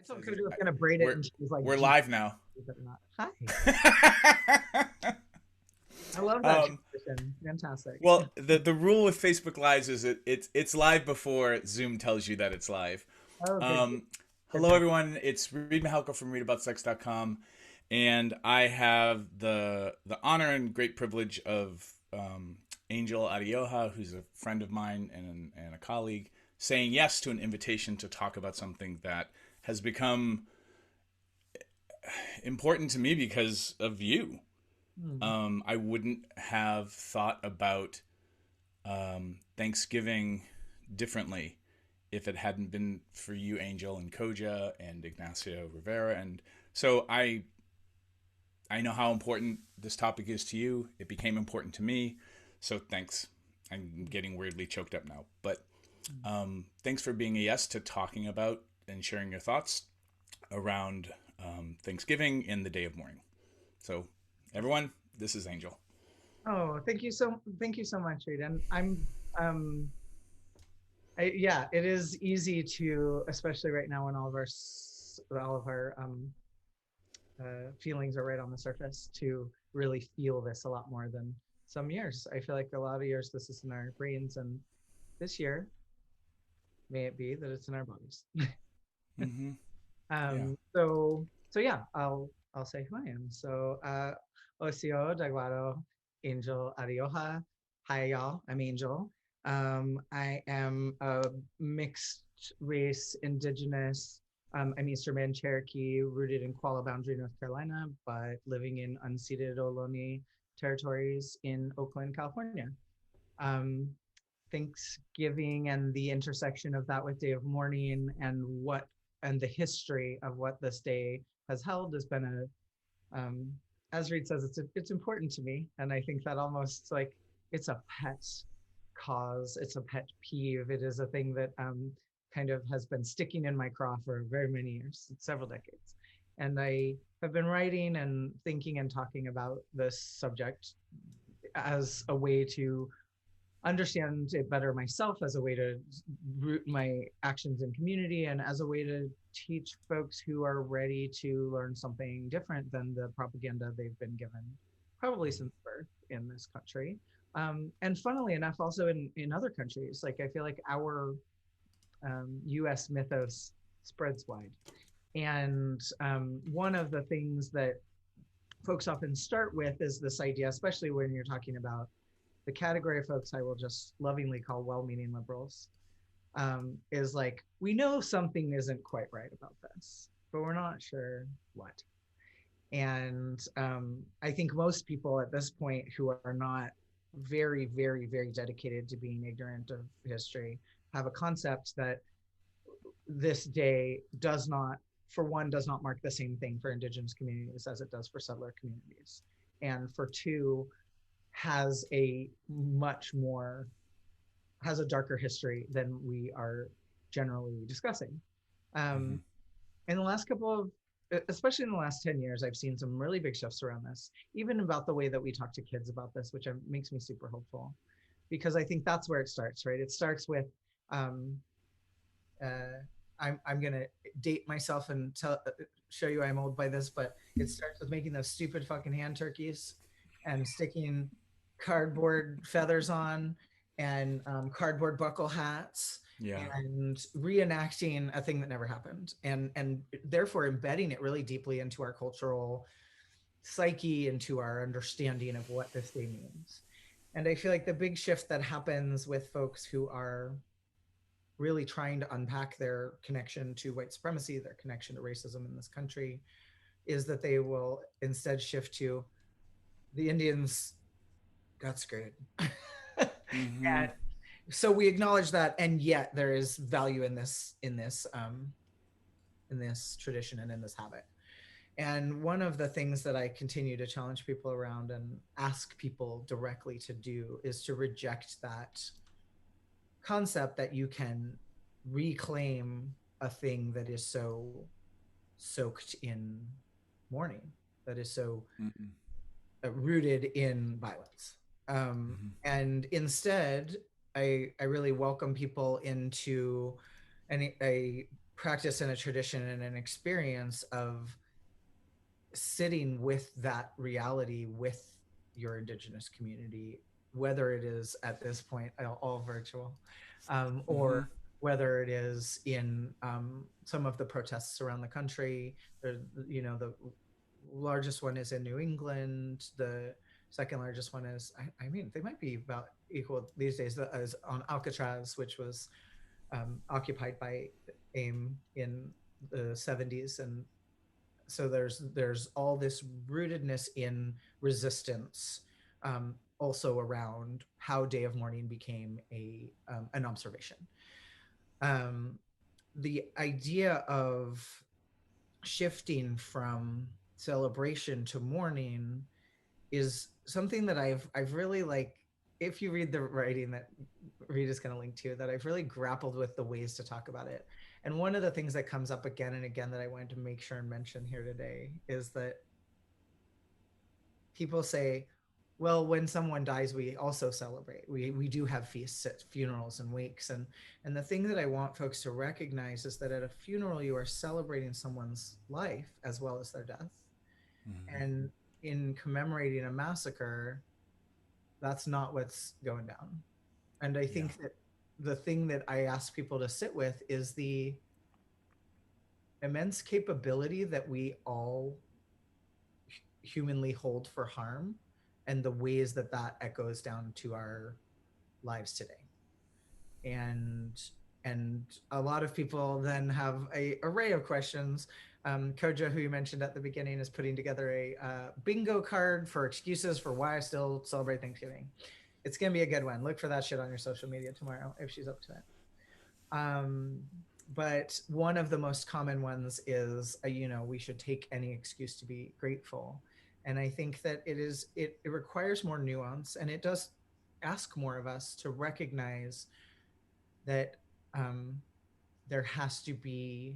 told Cody I was gonna braid it, and she was like, we're "Gee, live now. you better not." Hi, I love that um, transition. Fantastic. well, the rule with Facebook Lives is it's live before Zoom tells you that it's live. Oh, good, Um, good Hello job. everyone, it's Reed Mahalko from readaboutsex.com, and I have the honor and great privilege of Angel Adeyoha, who's a friend of mine and a colleague, saying yes to an invitation to talk about something that has become important to me because of you. Hmm. I wouldn't have thought about Thanksgiving differently if it hadn't been for you, Angel, and Koja and Ignacio Rivera. And so I know how important this topic is to you. It became important to me. So thanks. I'm getting weirdly choked up now. But thanks for being a yes to talking about and sharing your thoughts around Thanksgiving and the day of mourning. So, everyone, this is Angel. Oh, thank you so much, Aiden. Um, yeah, it is easy to, especially right now when all of our feelings are right on the surface, to really feel this a lot more than some years. I feel like a lot of years this is in our brains, and this year may it be that it's in our bodies. Mm-hmm. Yeah. So yeah, I'll say who I am. So Osio Daguado Angel Adeyoha. Hi y'all, I'm Angel. I am a mixed race Indigenous. I'm Eastern Man Cherokee, rooted in Kuala Boundary, North Carolina, but living in unceded Ohlone territories in Oakland, California. Um, Thanksgiving and the intersection of that with Day of Mourning and the history of what this day has held has been as Reed says, it's important to me, and I think that almost like it's a pet cause, it's a pet peeve. It is a thing that kind of has been sticking in my craw for very many years, several decades, and I have been writing and thinking and talking about this subject as a way to understand it better myself, as a way to root my actions in community, and as a way to teach folks who are ready to learn something different than the propaganda they've been given probably since birth in this country. And funnily enough, also in other countries, like I feel like our US mythos spreads wide. And one of the things that folks often start with is this idea, especially when you're talking about the category of folks I will just lovingly call well-meaning liberals, is like, we know something isn't quite right about this, but we're not sure what. And I think most people at this point who are not very, very, very dedicated to being ignorant of history have a concept that this day does not, for one, does not mark the same thing for Indigenous communities as it does for settler communities. And for two, has a much more has a darker history than we are generally discussing. Mm-hmm. Um, in the last couple of, especially in the last 10 years, I've seen some really big shifts around this, even about the way that we talk to kids about this, which makes me super hopeful, because I think that's where it starts, right? It starts with, um, uh, I'm going to date myself and show you I'm old by this, but it starts with making those stupid fucking hand turkeys and sticking cardboard feathers on and cardboard buckle hats Yeah. and reenacting a thing that never happened, and therefore embedding it really deeply into our cultural psyche, into our understanding of what this day means. And I feel like the big shift that happens with folks who are really trying to unpack their connection to white supremacy, their connection to racism in this country, is that they will instead shift to the Indians got screwed. Mm-hmm. And so we acknowledge that, and yet there is value in this tradition and in this habit. And one of the things that I continue to challenge people around and ask people directly to do is to reject that concept that you can reclaim a thing that is so soaked in mourning, that is so Mm-hmm. rooted in violence. And instead, I really welcome people into practice and a tradition and an experience of sitting with that reality with your Indigenous community, whether it is at this point all virtual, Mm-hmm. or whether it is in some of the protests around the country. There, the largest one is in New England. The second largest one is, I mean, they might be about equal these days, as on Alcatraz, which was occupied by AIM in the 70s. And so there's all this rootedness in resistance, also around how Day of Mourning became an observation. Um, the idea of shifting from celebration to mourning is something that I've really, like, if you read the writing that Rita's going to link to, that I've really grappled with the ways to talk about it. And one of the things that comes up again and again that I wanted to make sure and mention here today is that people say, well, when someone dies, we also celebrate. We do have feasts at funerals and wakes. And the thing that I want folks to recognize is that at a funeral, you are celebrating someone's life as well as their death. Mm-hmm. And in commemorating a massacre, that's not what's going down. And I Yeah. think that the thing that I ask people to sit with is the immense capability that we all humanly hold for harm, and the ways that that echoes down to our lives today. And and a lot of people then have a array of questions. Koja, who you mentioned at the beginning, is putting together a bingo card for excuses for why I still celebrate Thanksgiving. It's gonna be a good one. Look for that shit on your social media tomorrow if she's up to it. Um, but one of the most common ones is, we should take any excuse to be grateful. And I think that it requires more nuance, and it does ask more of us to recognize that um, there has to be,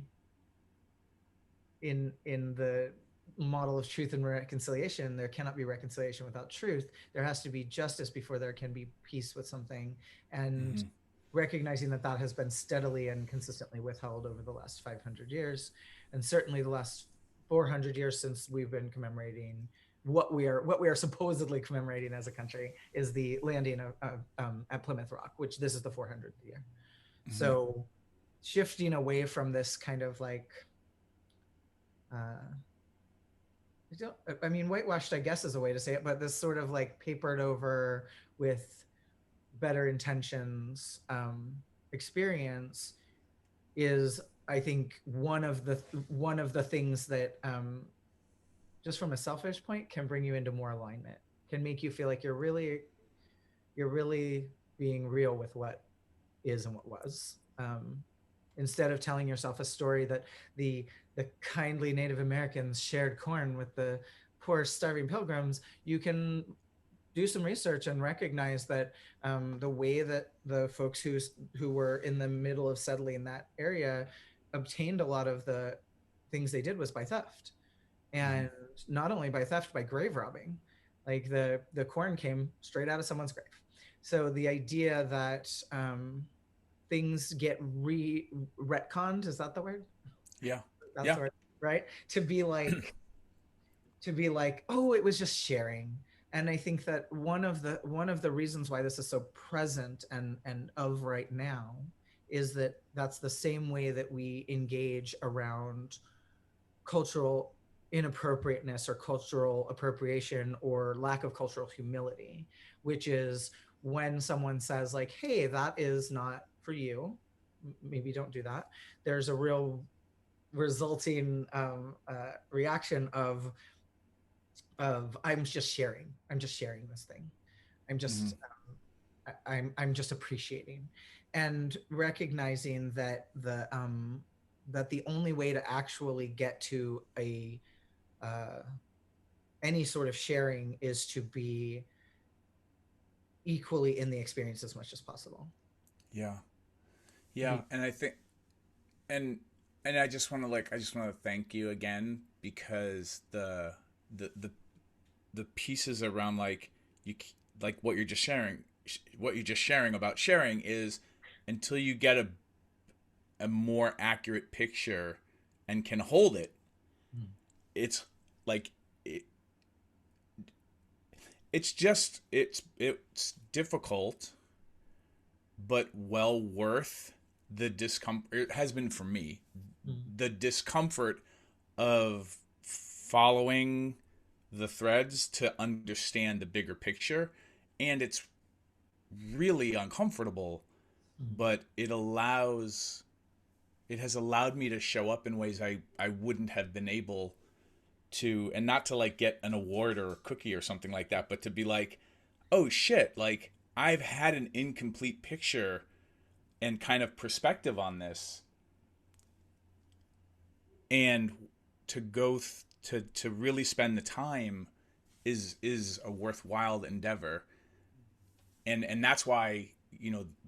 in the model of truth and reconciliation, there cannot be reconciliation without truth. There has to be justice before there can be peace with something. And Mm-hmm. recognizing that that has been steadily and consistently withheld over the last 500 years, and certainly the last 400 years since we've been commemorating what we are supposedly commemorating as a country, is the landing at Plymouth Rock, which this is the 400th year. Mm-hmm. So shifting away from this kind of like, uh, I mean, whitewashed, I guess, is a way to say it, but this sort of like papered over with better intentions experience is, I think, one of the things that, just from a selfish point, can bring you into more alignment, can make you feel like you're really being real with what is and what was. Instead of telling yourself a story that the kindly Native Americans shared corn with the poor starving pilgrims, you can do some research and recognize that the way that the folks who were in the middle of settling that area obtained a lot of the things they did was by theft. Mm-hmm. And not only by theft, by grave robbing. Like the corn came straight out of someone's grave. So the idea that things get retconned, is that the word? Yeah. That's Yeah. the word, right? To be like, oh, it was just sharing. And I think that one of the reasons why this is so present and of right now is that that's the same way that we engage around cultural inappropriateness or cultural appropriation or lack of cultural humility, which is when someone says, like, hey, that is not for you, maybe don't do that. There's a real resulting reaction of I'm just sharing this thing. I'm Mm-hmm. just I'm just appreciating, and recognizing that the only way to actually get to a uh, any sort of sharing is to be equally in the experience as much as possible. Yeah. Yeah. Be- And I think, and I just want to I just want to thank you again, because the the the pieces around you what you're just sharing, what you're just sharing about sharing is, until you get a more accurate picture and can hold it, Mm. it's like it, it's difficult, but well worth the discomfort. It has been for me, Mm. the discomfort of following the threads to understand the bigger picture, and it's really uncomfortable, Mm. but it has allowed me to show up in ways I wouldn't have been able to, and not to like get an award or a cookie or something like that, but to be like, oh shit, like I've had an incomplete picture and kind of perspective on this, and to to really spend the time is a worthwhile endeavor. And that's why,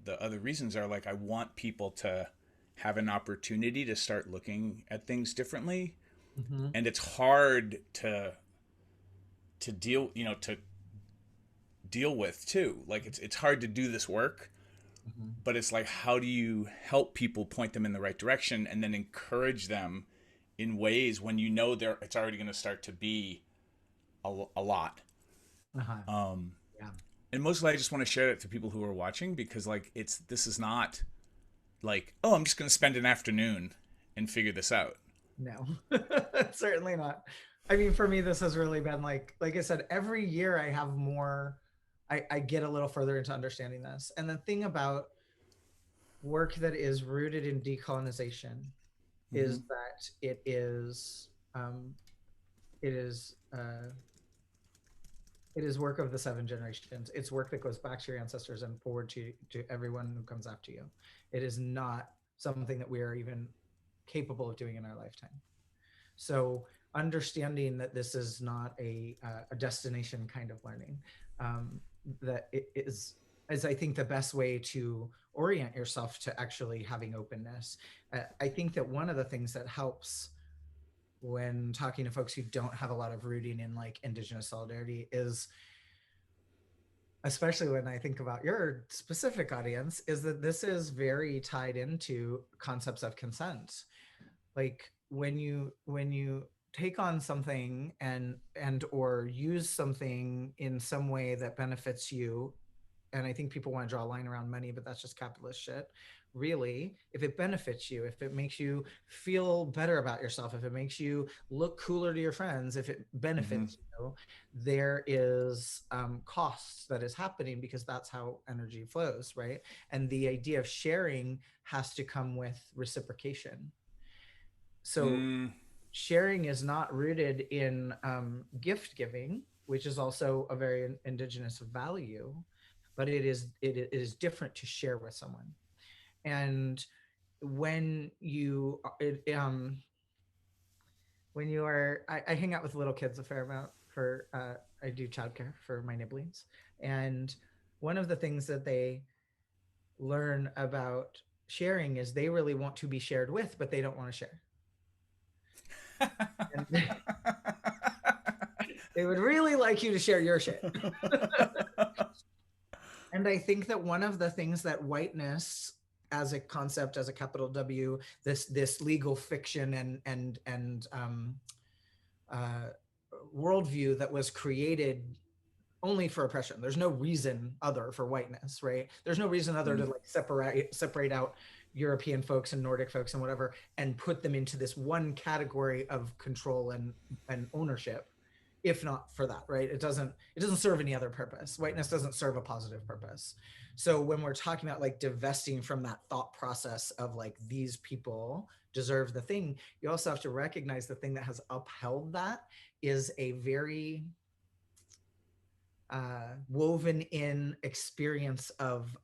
the other reasons are like I want people to have an opportunity to start looking at things differently. Mhm. And it's hard to deal to deal with too. Like it's hard to do this work, Mhm. but it's like, how do you help people, point them in the right direction, and then encourage them in ways when it's already going to start to be a lot. Uh-huh. um Yeah. and mostly I just want to share it to people who are watching, because like this is not like, oh, I'm just going to spend an afternoon and figure this out. No, certainly not. I mean, for me, this has really been like I said, every year I have more, I get a little further into understanding this. And the thing about work that is rooted in decolonization Mm-hmm. is that um, it is, it is work of the seven generations. It's work that goes back to your ancestors and forward to everyone who comes after you. It is not something that we are even capable of doing in our lifetime. So understanding that this is not a destination kind of learning, that it is I think the best way to orient yourself to actually having openness. I think that one of the things that helps when talking to folks who don't have a lot of rooting in like Indigenous solidarity is, especially when I think about your specific audience, is that this is very tied into concepts of consent. Like when you take on something and or use something in some way that benefits you, and I think people want to draw a line around money, but that's just capitalist shit. Really, if it benefits you, if it makes you feel better about yourself, if it makes you look cooler to your friends, if it Mm-hmm. benefits you, there is costs that is happening because that's how energy flows, right? And the idea of sharing has to come with reciprocation. So Mm. sharing is not rooted in gift giving, which is also a very indigenous value, but it is different to share with someone. And when you when you are, I hang out with little kids a fair amount for I do childcare for my nibblings, and one of the things that they learn about sharing is they really want to be shared with, but they don't want to share. And they would really like you to share your shit. And I think that one of the things that whiteness as a concept, as a capital W, this legal fiction and uh, worldview that was created only for oppression. There's no reason other for whiteness, right? There's no reason other to Mm. like separate out European folks and Nordic folks and whatever and put them into this one category of control and ownership. If not for that, right? It doesn't serve any other purpose. Whiteness doesn't serve a positive purpose. So when we're talking about like divesting from that thought process of like these people deserve the thing, you also have to recognize the thing that has upheld that is a very woven in experience of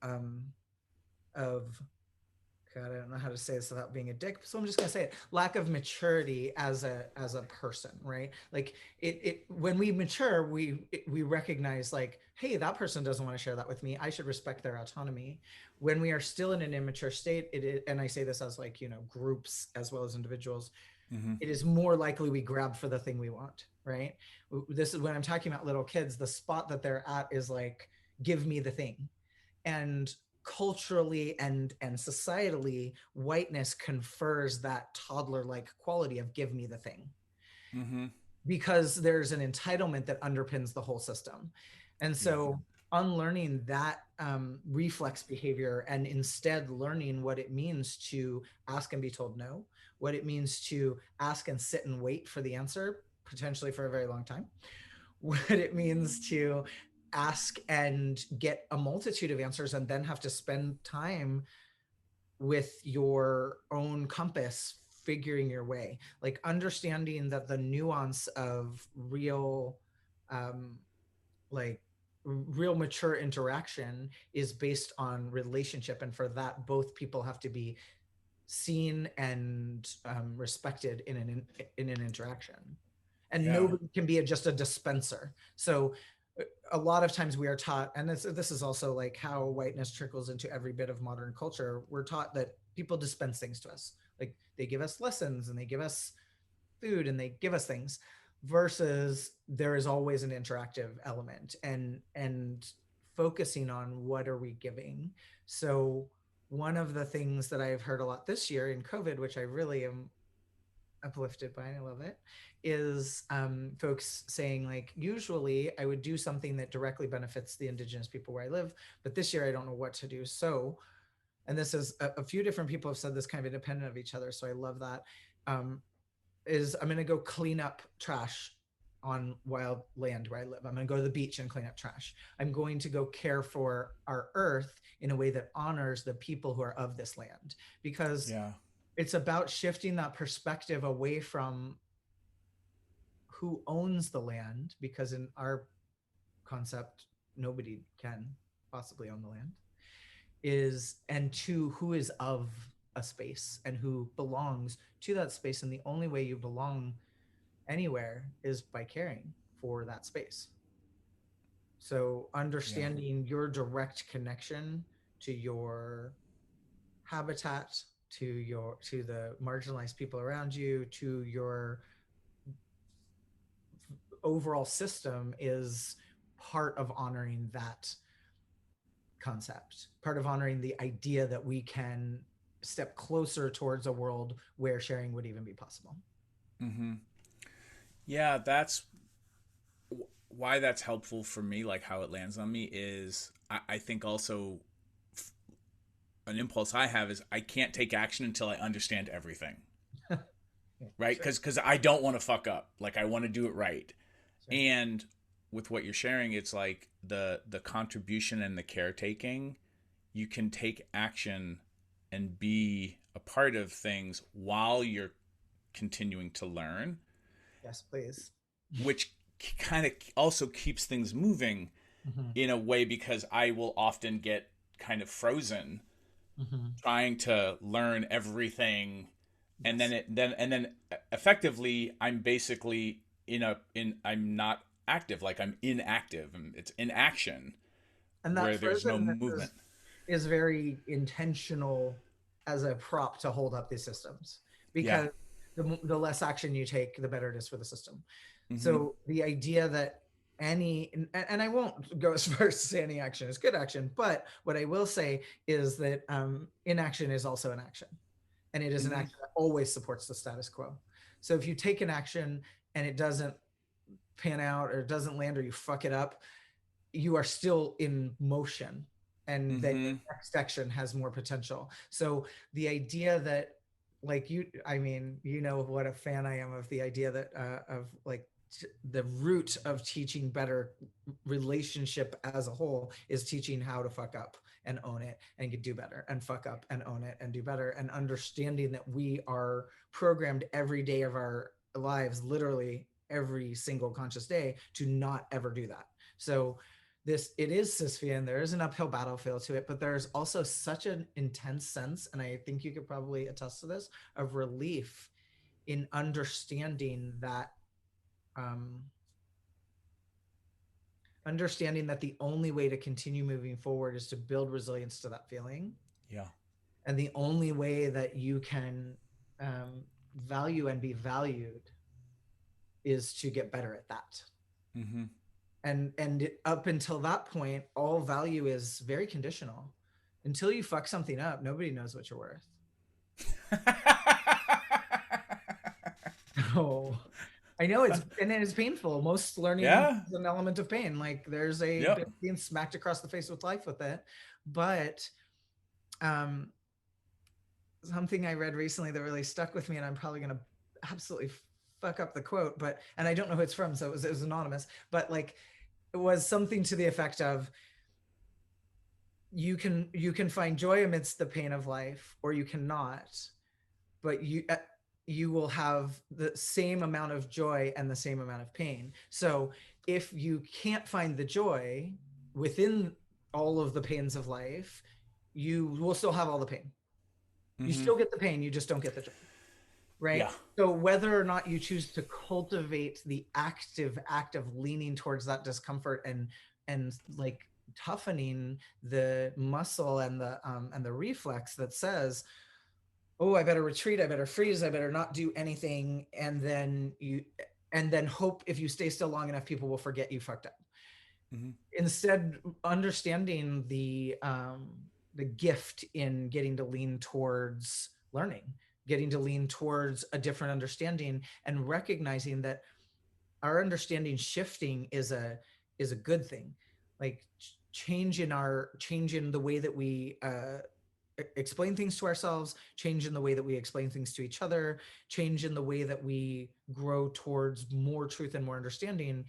God, I don't know how to say this without being a dick, so I'm just gonna say it. Lack of maturity as a person, right? Like it when we mature, we recognize like, hey, that person doesn't want to share that with me. I should respect their autonomy. When we are still in an immature state, and I say this as like groups as well as individuals, Mm-hmm. it is more likely we grab for the thing we want, right? This is when I'm talking about little kids, the spot that they're at is like, give me the thing. And culturally and societally, whiteness confers that toddler like quality of give me the thing, Mm-hmm. because there's an entitlement that underpins the whole system. And Yeah. so unlearning that reflex behavior and instead learning what it means to ask and be told no, what it means to ask and sit and wait for the answer, potentially for a very long time, what it means to ask and get a multitude of answers and then have to spend time with your own compass figuring your way, like understanding that the nuance of real um like real mature interaction is based on relationship, and for that both people have to be seen and respected in an interaction, and Yeah. nobody can be just a dispenser. So a lot of times we are taught, and this is also like how whiteness trickles into every bit of modern culture. We're taught that people dispense things to us, like they give us lessons and they give us food and they give us things, versus there is always an interactive element and focusing on what are we giving. So one of the things that I've heard a lot this year in COVID, which I really am uplifted by and I love it, is folks saying like, usually I would do something that directly benefits the indigenous people where I live, but this year I don't know what to do. So, and this is a few different people have said this kind of independent of each other, so I love that. Is I'm going to go clean up trash on wild land where I live. I'm going to go to the beach and clean up trash. I'm going to go care for our earth in a way that honors the people who are of this land, because Yeah. it's about shifting that perspective away from who owns the land, because in our concept, nobody can possibly own the land, is and to who is of a space and who belongs to that space. And the only way you belong anywhere is by caring for that space. So Yeah. understanding your direct connection to your habitat, to the marginalized people around you, to your overall system is part of honoring that concept, part of honoring the idea that we can step closer towards a world where sharing would even be possible. Mm-hmm. Yeah, that's why that's helpful for me. Like how it lands on me is, I think also an impulse I have is I can't take action until I understand everything, Yeah, right? sure, Because I don't want to fuck up. Like I want to do it right. sure. And with what you're sharing, it's like the contribution and the caretaking. You can take action and be a part of things while you're continuing to learn, Yes, please. which kind of also keeps things moving Mm-hmm. in a way, because I will often get kind of frozen Mm-hmm. trying to learn everything, and Yes. then effectively I'm basically in I'm not active, like I'm inactive, and it's inaction And that where there's no frozenness movement. is very intentional as a prop to hold up these systems, Yeah. because the less action you take, the better it is for the system. Mm-hmm. So the idea that any, and I won't go as far as to say any action is good action, but what I will say is that inaction is also an action, and it is an Mm-hmm. action that always supports the status quo. So if you take an action and it doesn't pan out or it doesn't land or you fuck it up, you are still in motion, and then your Mm-hmm. next action has more potential. So the idea that, like, you, I mean, you know what a fan I am of the idea that of like the root of teaching better relationship as a whole is teaching how to fuck up and own it and do better, and fuck up and own it and do better, and understanding that we are programmed every day of our lives, literally every single conscious day, to not ever do that. So this, it is Sisyphean, there is an uphill battle feel to it, but there's also such an intense sense, and I think you could probably attest to this, of relief in understanding that, um, understanding that the only way to continue moving forward is to build resilience to that feeling, Yeah. and the only way that you can value and be valued is to get better at that. Mm-hmm. And up until that point, all value is very conditional. Until you fuck something up, nobody knows what you're worth. Oh, I know it's painful. Most learning Yeah. is an element of pain. Like there's a Yep. being smacked across the face with life with it. But um, something I read recently that really stuck with me, and I'm probably gonna absolutely fuck up the quote, but and I don't know who it's from, so it was anonymous. But like it was something to the effect of you can find joy amidst the pain of life, or you cannot, but you will have the same amount of joy and the same amount of pain. So if you can't find the joy within all of the pains of life, you will still have all the pain. You Mm-hmm. still get the pain, you just don't get the joy, right? Yeah. So whether or not you choose to cultivate the active act of leaning towards that discomfort and like toughening the muscle and the reflex that says, oh, I better retreat, I better freeze, I better not do anything, and then hope if you stay still long enough, people will forget you fucked up. Mm-hmm. Instead, understanding the gift in getting to lean towards learning, getting to lean towards a different understanding, and recognizing that our understanding shifting is a good thing. Like change in the way that we explain things to ourselves, change in the way that we explain things to each other, change in the way that we grow towards more truth and more understanding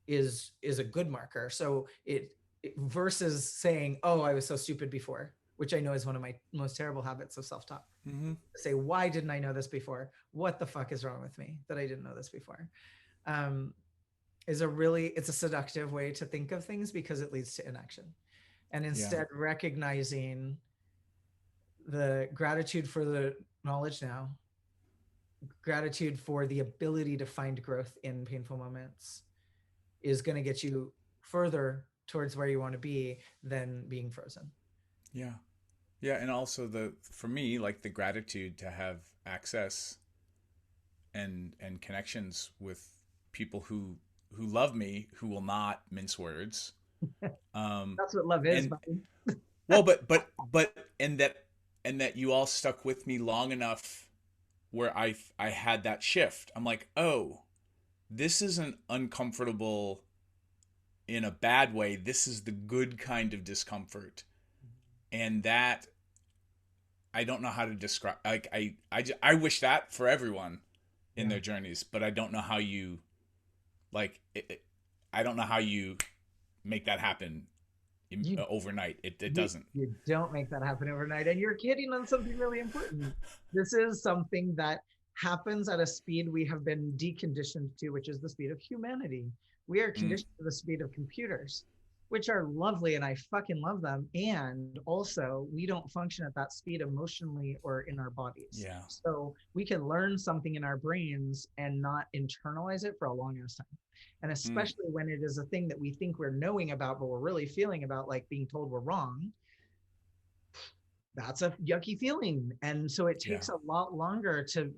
is a good marker. So it versus saying, "Oh, I was so stupid before," which I know is one of my most terrible habits of self-talk. Mm-hmm. Say, "Why didn't I know this before? What the fuck is wrong with me that I didn't know this before?" Um, it's a seductive way to think of things because it leads to inaction. And Yeah. instead recognizing the gratitude for the knowledge now, gratitude for the ability to find growth in painful moments is going to get you further towards where you want to be than being frozen. Yeah. Yeah. And also for me, like the gratitude to have access and connections with people who love me, who will not mince words. That's what love is, And buddy. well, but and that you all stuck with me long enough where I had that shift. I'm like, oh, this isn't uncomfortable in a bad way. This is the good kind of discomfort, and that I don't know how to describe. Like I wish that for everyone in Yeah. their journeys, but I don't know how you like. I don't know how you make that happen You overnight. It you doesn't. you don't make that happen overnight, and you're hitting on something really important. This is something that happens at a speed we have been deconditioned to, which is the speed of humanity. We are Mm, conditioned to the speed of computers, which are lovely and I fucking love them. And also, we don't function at that speed emotionally or in our bodies. yeah. So we can learn something in our brains and not internalize it for a long ass time. And Mm, especially when it is a thing that we think we're knowing about, but we're really feeling about, like being told we're wrong, that's a yucky feeling. And so it yeah. takes a lot longer to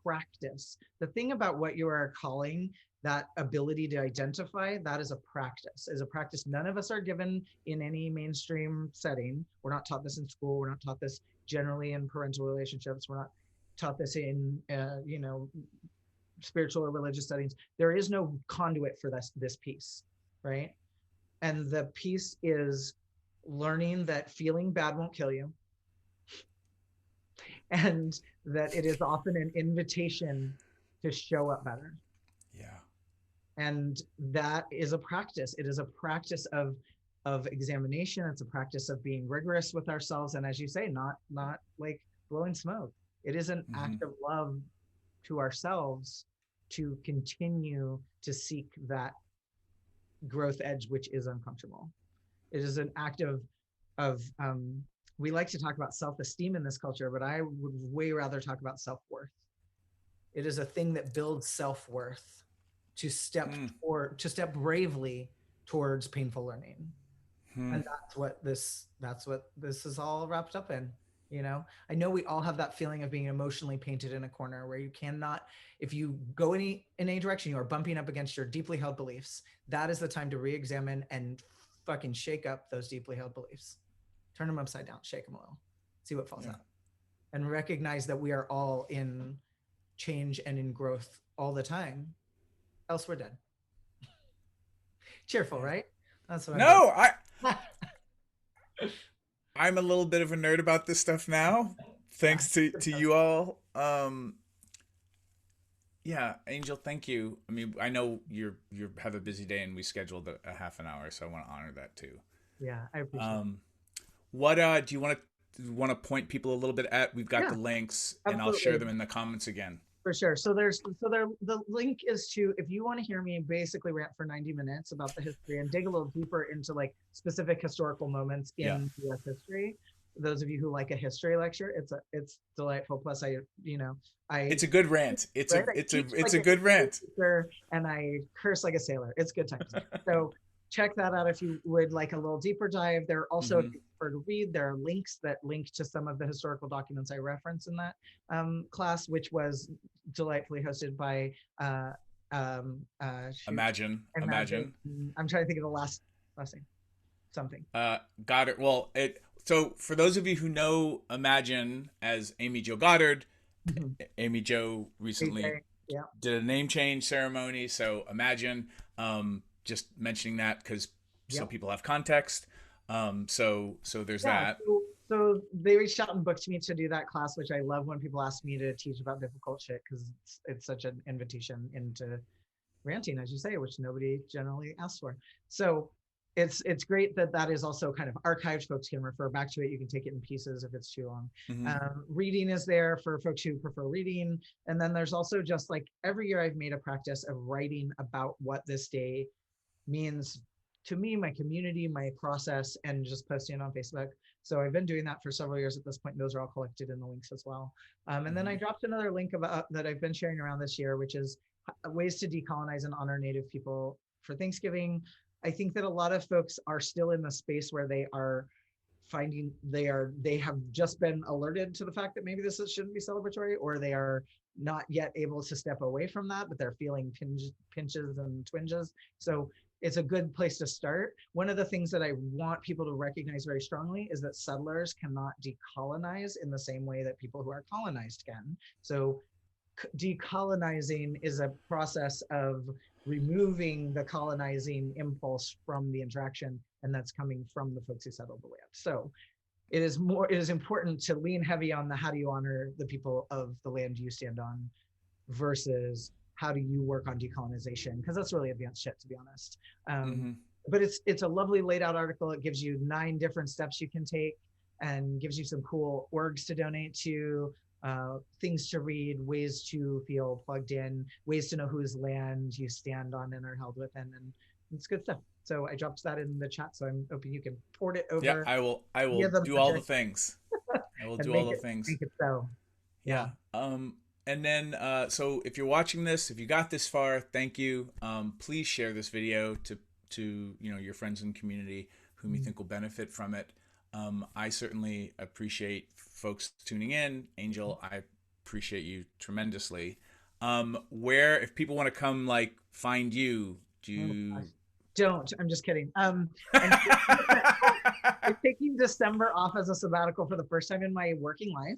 practice. The thing about what you are calling that ability to identify, that is a practice. Is a practice none of us are given in any mainstream setting. We're not taught this in school. We're not taught this generally in parental relationships. We're not taught this in spiritual or religious settings. There is no conduit for this piece, right? And the piece is learning that feeling bad won't kill you, and that it is often an invitation to show up better. Yeah. And that is a practice. It is a practice of examination. It's a practice of being rigorous with ourselves, and as you say, not like blowing smoke. It is an Mm-hmm. act of love to ourselves to continue to seek that growth edge, which is uncomfortable. It is an act of we like to talk about self-esteem in this culture, but I would way rather talk about self-worth. It is a thing that builds self-worth to Mm, step bravely towards painful learning. hmm. And that's what this is all wrapped up in. I know we all have that feeling of being emotionally painted in a corner where you cannot, if you go in any direction, you are bumping up against your deeply held beliefs. That is the time to re-examine and fucking shake up those deeply held beliefs. turn them upside down, shake them a little, see what falls Yeah. out, and recognize that we are all in change and in growth all the time. Else we're dead. Cheerful, Yeah. right? That's what I'm going. No, I'm a little bit of a nerd about this stuff now, Yeah. thanks to you all. Yeah, Angel, thank you. I mean, I know you have a busy day, and we scheduled a half an hour, so I want to honor that too. Yeah, I appreciate it. Um, what do you want to point people a little bit at? We've got Yeah, the links, and I'll share absolutely. them in the comments again. For sure. So the link is to, if you want to hear me basically rant for 90 minutes about the history and dig a little deeper into like specific historical moments Yeah, in US history. Those of you who like a history lecture, it's delightful. Plus I it's a good rant. right, I teach It's like a a good history rant. teacher and I curse like a sailor. It's good times. So check that out if you would like a little deeper dive. There are also, if Hmm. you prefer to read, there are links that link to some of the historical documents I reference in that class, which was delightfully hosted by shoot, Imagine. Imagine. I'm trying to think of the last name. Something. Goddard. Well, so for those of you who know Imagine as Amy Jo Goddard, Mhm. Amy Jo recently AJ, yeah. did a name change ceremony. So Imagine, just mentioning that because so Yep. people have context. So there's Yeah, that. so they reached out and booked me to do that class, which I love when people ask me to teach about difficult shit because it's such an invitation into ranting, as you say, which nobody generally asks for. So it's great that that is also kind of archived. Folks can refer back to it. You can take it in pieces if it's too long. Hmm. Reading is there for folks who prefer reading. And then there's also just like every year I've made a practice of writing about what this day means to me, my community, my process, and just posting it on Facebook. So I've been doing that for several years at this point. Those are all collected in the links as well. And then I Hmm. dropped another link about that I've been sharing around this year, which is ways to decolonize and honor Native people for Thanksgiving. I think that a lot of folks are still in the space where they are finding they have just been alerted to the fact that maybe shouldn't be celebratory, or they are not yet able to step away from that, but they're feeling pinches and twinges. So it's a good place to start. One of the things that I want people to recognize very strongly is that settlers cannot decolonize in the same way that people who are colonized can. So decolonizing is a process of removing the colonizing impulse from the interaction, and that's coming from the folks who settled the land. So it is important to lean heavy on the how do you honor the people of the land you stand on versus how do you work on decolonization, because that's really advanced shit, to be honest. Hmm. But it's a lovely laid out article. It gives you 9 different steps you can take and gives you some cool orgs to donate to, things to read, ways to feel plugged in, ways to know whose land you stand on and are held within, and it's good stuff. So I dropped that in the chat, so I'm hoping you can port it Yeah, over I via will the do all the magic things. I will and do all the things. make it so. Yeah. Yeah. And then so if you're watching this, if you got this far, thank you. Please share this video to your friends and community whom you think will benefit from it. I certainly appreciate folks tuning in. Angel, I appreciate you tremendously. Where if people want to come like find you, do Oh, gosh. you Don't. I'm just kidding. I'm taking December off as a sabbatical for the first time in my working life,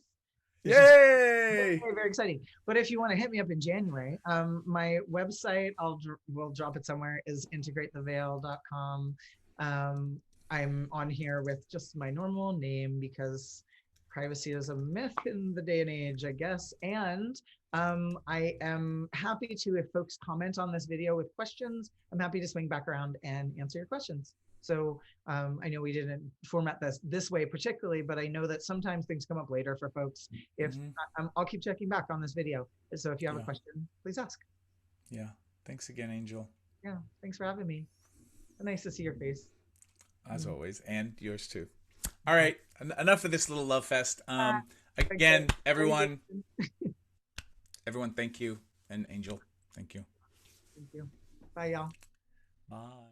which is Yay! very, very exciting. But if you want to hit me up in January, my website, we'll drop it somewhere, is integratetheveil.com. I'm on here with just my normal name because privacy is a myth in the day and age, I guess. And I am happy to, if folks comment on this video with questions, I'm happy to swing back around and answer your questions. So I know we didn't format this way particularly, but I know that sometimes things come up later for folks. If Hmm. I'll keep checking back on this video. So if you have a Yeah. question, please ask. Yeah. Thanks again, Angel. Yeah, thanks for having me. Nice to see your face. As Mm. always, and yours too. All right, enough of this little love fest. Okay. Again, everyone, thank you, and Angel, thank you. Thank you. Bye, y'all. Bye.